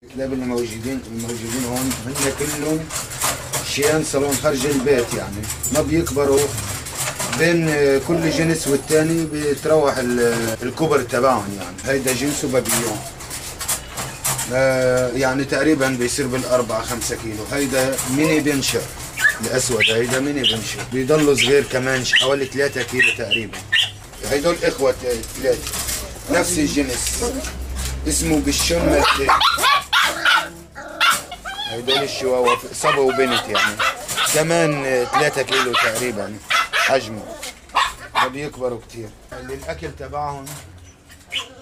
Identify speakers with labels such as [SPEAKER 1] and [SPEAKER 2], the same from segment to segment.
[SPEAKER 1] الكلاب اللي موجودين هون هن كلهم شيان صالون خارج البيت، يعني ما بيكبروا. بين كل جنس والتاني بيتراوح الكبر تبعهم، يعني هيدا جنسه بابيون، يعني تقريبا بيصير بال4-5 كيلو. هيدا ميني بنشر الاسود، هيدا ميني بنشر بيضلوا صغير كمان حوالي 3 كيلو تقريبا. هيدول اخوة 3 نفس الجنس، اسمه بالشون مالتي. هيدول الشواوا صبا وبنت، يعني كمان 3 كيلو تقريبا حجمه، ما بيكبروا كتير. للاكل تبعهم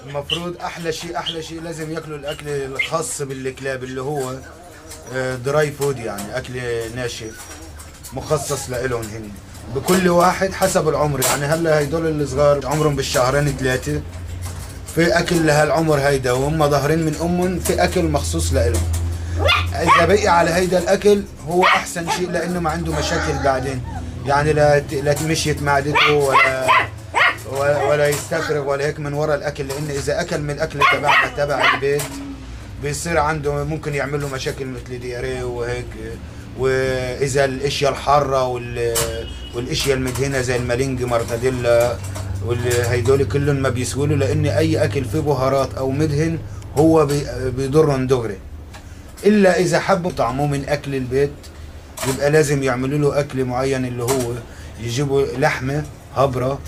[SPEAKER 1] المفروض احلى شيء لازم ياكلوا الاكل الخاص بالكلاب اللي هو دراي فود، يعني اكل ناشف مخصص لإلهم هن. بكل واحد حسب العمر، يعني هلا هيدول الصغار عمرهم بالشهرين 3 في اكل لهالعمر هيدا، وهم ظاهرين من امهم في اكل مخصوص لإلهم. اذا بقي على هيدا الاكل هو احسن شيء، لانه ما عنده مشاكل بعدين، يعني لا تمشيت معدته ولا يستفرغ ولا هيك من وراء الاكل، لان اذا اكل من الاكل تبعنا تبع البيت بيصير عنده ممكن يعمل له مشاكل مثل دياريه وهيك. واذا الاشياء الحاره والاشياء المدهنه زي المالينج مارتاديلا هيدول كلهم ما بيسولوا، لان اي اكل فيه بهارات او مدهن هو بيضرهم دغري. الا اذا حبوا طعموه من اكل البيت يبقى لازم يعملوا له اكل معين، اللي هو يجيبوا لحمه هبره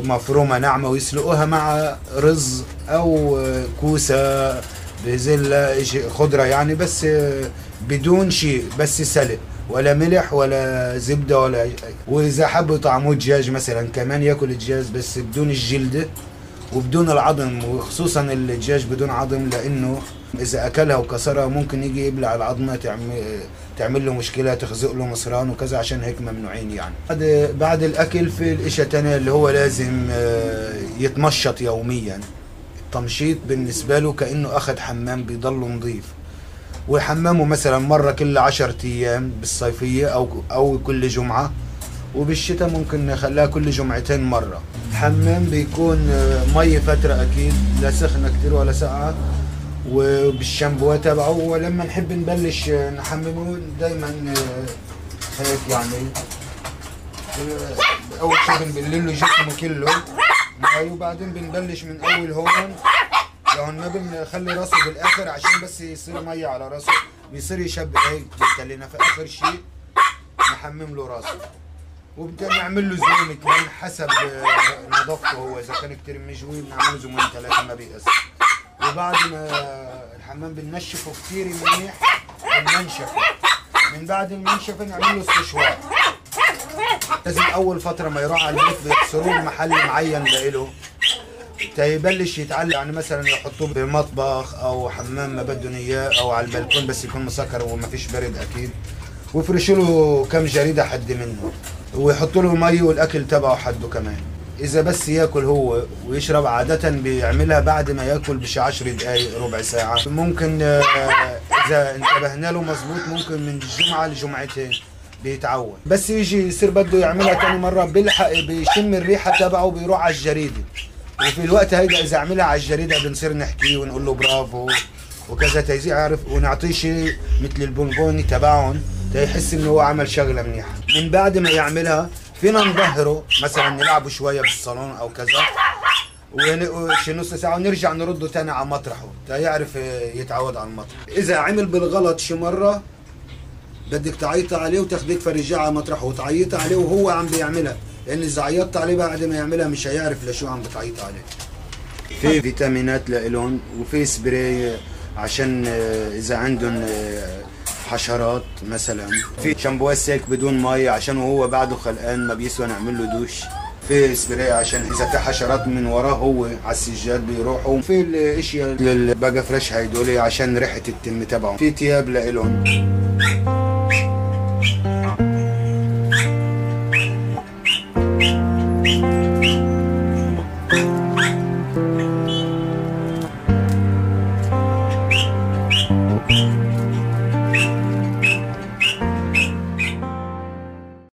[SPEAKER 1] مفرومه ناعمه ويسلقوها مع رز او كوسه بزله خضره، يعني بس بدون شيء، بس سلق ولا ملح ولا زبده ولا أي. واذا حبوا يطعموه دجاج مثلا كمان ياكل الدجاج بس بدون الجلده وبدون العظم، وخصوصا الدجاج بدون عظم، لانه اذا اكلها وكسرها ممكن يجي يبلع العظمه تعمل له مشكله، تخزق له مصران وكذا، عشان هيك ممنوعين. يعني بعد الاكل في الاشياء الثانيه اللي هو لازم يتمشط يوميا. التمشيط بالنسبه له كانه اخذ حمام بيضل نظيف، وحمامه مثلا مره كل 10 ايام بالصيفيه او كل جمعه، وبالشتاء ممكن نخليها كل جمعتين مره. الحمام بيكون مي فتره اكيد، لا سخنه كثير ولا ساقعه، وبالشامبو تبعه. ولما نحب نبلش نحممه دائما هيك، يعني اول شيء بنبلل له جسمه كله مي، وبعدين بنبلش من اول هون لهون، ما بنخلي راسه بالاخر عشان بس يصير مي على راسه، بيصير يشبه هيك بيتلينا. فاخر شيء نحمم له راسه، وبدنا نعمل له زوم كمان حسب نظافته هو. اذا كان كثير مجوي بنعمل له زومين 3 ما بيأثر. وبعد ما الحمام بننشفه كثير منيح بننشفه، من بعد المنشفه نعمل له استشوار. لازم اول فتره ما يروح على البيت بيكسروه محل معين لإله تيبلش يتعلق، يعني مثلا يحطوه بمطبخ او حمام ما بدهم اياه، او على البلكون بس يكون مسكر وما فيش برد اكيد، ويفرشوا له كم جريده حد منه، ويحطوا له مي والاكل تبعه حده كمان. اذا بس ياكل هو ويشرب، عاده بيعملها بعد ما ياكل بشي 10 دقائق ربع ساعه. ممكن اذا انتبهنا له مظبوط ممكن من الجمعه لجمعتين بيتعود، بس يجي يصير بده يعملها ثاني مره بيلحق بيشم الريحه تبعه بيروح على الجريده. وفي الوقت هيدا اذا عملها على الجريده بنصير نحكيه ونقول له برافو وكذا تيزي يعرف، ونعطيه شيء مثل البونبوني تبعهم تيحس انه هو عمل شغله منيحه. من بعد ما يعملها فينا نظهره، مثلا نلعبه شويه بالصالون او كذا، وشي نص ساعه ونرجع نرده ثاني على مطرحه تيعرف يتعود على المطرح. اذا عمل بالغلط شي مره بدك تعيطي عليه وتاخديك فرجيه على مطرحه وتعيطي عليه وهو عم بيعملها، لان اذا عيطت عليه بعد ما يعملها مش هيعرف لشو عم بتعيط عليه. في فيتامينات لإلهم، وفي سبراي عشان اذا عندهم حشرات مثلا، في شامبوات سيك بدون مي عشان وهو بعده خلقان ما بيسوى نعمل له دوش، في سبراي عشان اذا في حشرات من وراه هو على السجاد بيروحوا، في الاشياء اللي بقى فريش هيدول عشان ريحه التم تبعهم، في ثياب لإلهم.